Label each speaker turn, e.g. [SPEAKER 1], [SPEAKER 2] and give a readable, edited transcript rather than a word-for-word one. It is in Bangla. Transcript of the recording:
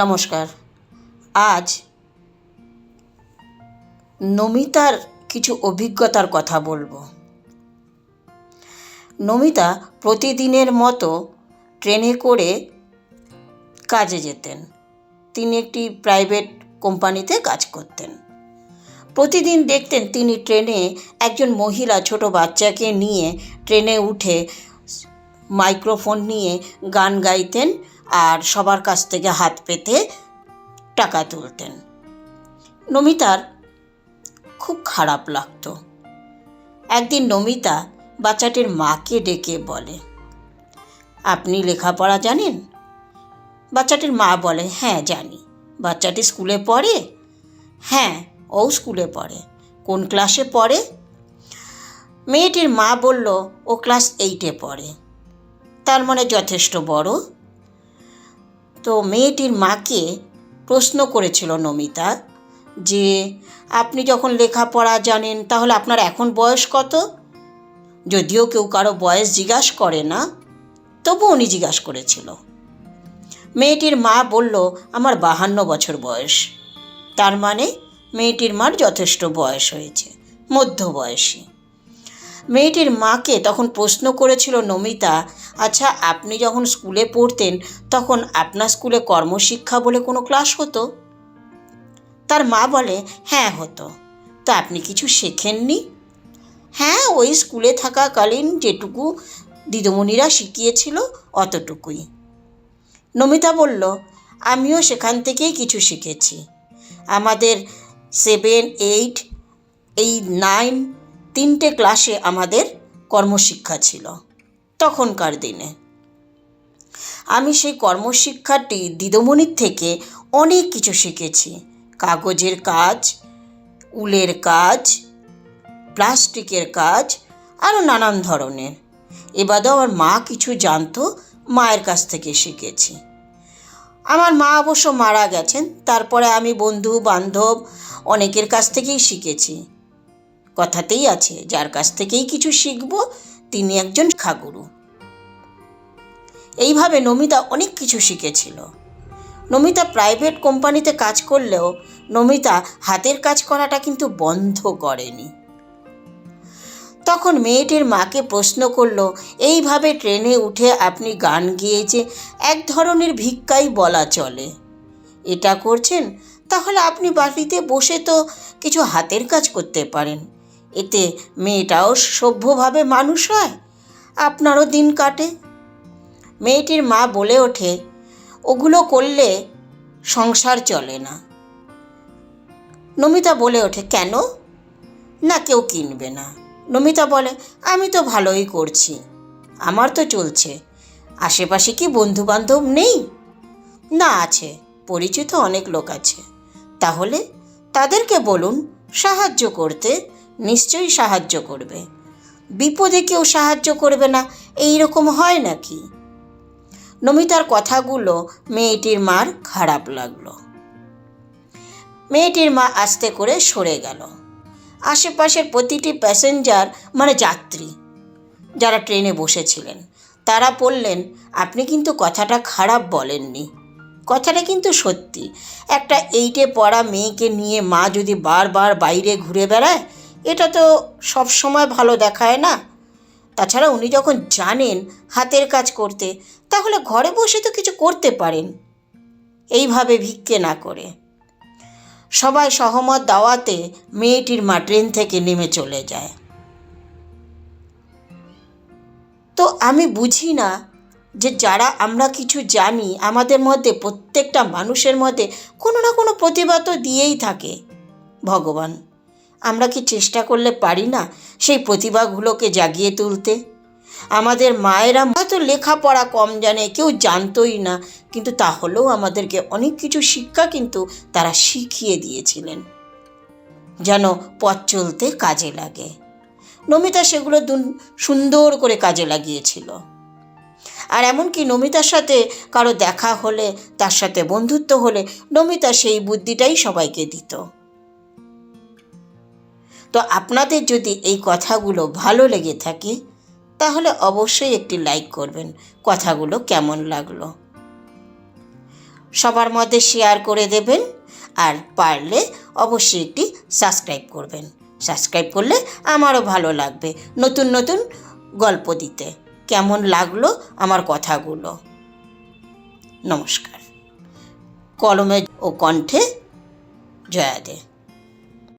[SPEAKER 1] নমস্কার। আজ নমিতার কিছু অভিজ্ঞতার কথা বলবো। নমিতা প্রতিদিনের মতো ট্রেনে করে কাজে যেতেন। তিনি একটি প্রাইভেট কোম্পানিতে কাজ করতেন। প্রতিদিন দেখতেন তিনি ট্রেনে একজন মহিলা ছোট বাচ্চাকে নিয়ে ট্রেনে উঠে মাইক্রোফোন নিয়ে গান গাইতেন আর সবার কাছ থেকে হাত পেতে টাকা তুলতেন। নমিতার খুব খারাপ লাগতো। একদিন নমিতা বাচ্চাটির মাকে ডেকে বলে, আপনি লেখাপড়া জানেন? বাচ্চাটির মা বলে, হ্যাঁ জানি। বাচ্চাটি স্কুলে পড়ে? হ্যাঁ, ও স্কুলে পড়ে। কোন ক্লাসে পড়ে? মেয়েটির মা বলল, ও ক্লাস 8-এ পড়ে। তার মানে যথেষ্ট বড়। তো মেয়েটির মাকে প্রশ্ন করেছিল নমিতা যে, আপনি যখন লেখাপড়া জানেন তাহলে আপনার এখন বয়স কত? যদিও কেউ কারো বয়স জিজ্ঞাসা করে না, তবু উনি জিজ্ঞাসা করেছিল। মেয়েটির মা বলল, আমার 52 বছর বয়স। তার মানে মেয়েটির মার যথেষ্ট বয়স হয়েছে, মধ্যবয়সী। মেয়েটির মাকে তখন প্রশ্ন করেছিল নমিতা, আচ্ছা আপনি যখন স্কুলে পড়তেন তখন আপনার স্কুলে কর্মশিক্ষা বলে কোনো ক্লাস হতো? তার মা বলে, হ্যাঁ হতো। তা আপনি কিছু শেখেননি? হ্যাঁ, ওই স্কুলে থাকাকালীন যেটুকু দিদিমণিরা শিখিয়েছিল অতটুকুই। নমিতা বলল, আমিও সেখান থেকেই কিছু শিখেছি। আমাদের 7, 8, 9 3টে ক্লাসে আমাদের কর্মশিক্ষা ছিল তখনকার দিনে। আমি সেই কর্মশিক্ষাটি দিদিমণির থেকে অনেক কিছু শিখেছি। কাগজের কাজ, উলের কাজ, প্লাস্টিকের কাজ, আরও নানান ধরনের। এবারেও আমার মা কিছু জানতো, মায়ের কাছ থেকে শিখেছি। আমার মা অবশ্য মারা গেছেন, তারপরে আমি বন্ধু বান্ধব অনেকের কাছ থেকেই শিখেছি। কথাতেই আছে, যার কাছ থেকেই কিছু শিখব তিনি একজন শিক্ষাগুরু। এইভাবে নমিতা অনেক কিছু শিখেছিল। নমিতা প্রাইভেট কোম্পানিতে কাজ করলেও নমিতা হাতের কাজ করাটা কিন্তু বন্ধ করেনি। তখন মেয়েটির মাকে প্রশ্ন করল, এইভাবে ট্রেনে উঠে আপনি গান গেয়ে যে এক ধরনের ভিক্ষাই বলা চলে, এটা করছেন, তাহলে আপনি বাড়িতে বসে তো কিছু হাতের কাজ করতে পারেন। এতে মেয়েটাও সভ্যভাবে মানুষ হয়, আপনারও দিন কাটে। মেয়েটির মা বলে ওঠে, ওগুলো করলে সংসার চলে না। নমিতা বলে ওঠে, কেন? না, কেউ কিনবে না। নমিতা বলে, আমি তো ভালোই করছি, আমার তো চলছে। আশেপাশে কি বন্ধু বান্ধব নেই? না, আছে, পরিচিত অনেক লোক আছে। তাহলে তাদেরকে বলুন সাহায্য করতে, নিশ্চয়ই সাহায্য করবে। বিপদে কেউ সাহায্য করবে না এই রকম হয় নাকি? নমিতার কথাগুলো মেয়েটির মার খারাপ লাগলো। মেয়েটির মা আস্তে করে সরে গেল। আশেপাশের প্রতিটি প্যাসেঞ্জার মানে যাত্রী যারা ট্রেনে বসেছিলেন তারা বললেন, আপনি কিন্তু কথাটা খারাপ বলেননি, কথাটা কিন্তু সত্যি। একটা 8-এ পড়া মেয়েকে নিয়ে মা যদি বারবার বাইরে ঘুরে বেড়ায়, এটা তো সব সময় ভালো দেখায় না। তাছাড়া উনি যখন জানেন হাতের কাজ করতে, তাহলে ঘরে বসে তো কিছু করতে পারেন, এইভাবে ভিক্ষে না করে। সবাই সহমত দাওয়াতে মেয়েটির মা ট্রেন থেকে নেমে চলে যায়। তো আমি বুঝি না যে যারা আমরা কিছু জানি, আমাদের মধ্যে প্রত্যেকটা মানুষের মধ্যে কোনো না কোনো প্রতিভা তো দিয়েই থাকে ভগবান। আমরা কি চেষ্টা করলে পারি না সেই প্রতিভাগুলোকে জাগিয়ে তুলতে? আমাদের মায়েরা হয়তো লেখাপড়া কম জানে, কেউ জানতোই না, কিন্তু তাহলেও আমাদেরকে অনেক কিছু শিক্ষা কিন্তু তারা শিখিয়ে দিয়েছিলেন, যেন পথ চলতে কাজে লাগে। নমিতা সেগুলো সুন্দর করে কাজে লাগিয়েছিল। আর এমনকি নমিতার সাথে কারো দেখা হলে, তার সাথে বন্ধুত্ব হলে নমিতা সেই বুদ্ধিটাই সবাইকে দিত। তো আপনাদের যদি এই কথাগুলো ভালো লেগে থাকে তাহলে অবশ্যই একটি লাইক করবেন। কথাগুলো কেমন লাগলো? সবার মধ্যে শেয়ার করে দেবেন, আর পারলে অবশ্যই একটি সাবস্ক্রাইব করবেন। সাবস্ক্রাইব করলে আমারও ভালো লাগবে নতুন নতুন গল্প দিতে। কেমন লাগলো আমার কথাগুলো? নমস্কার। কলমে ও কণ্ঠে জয়া দে।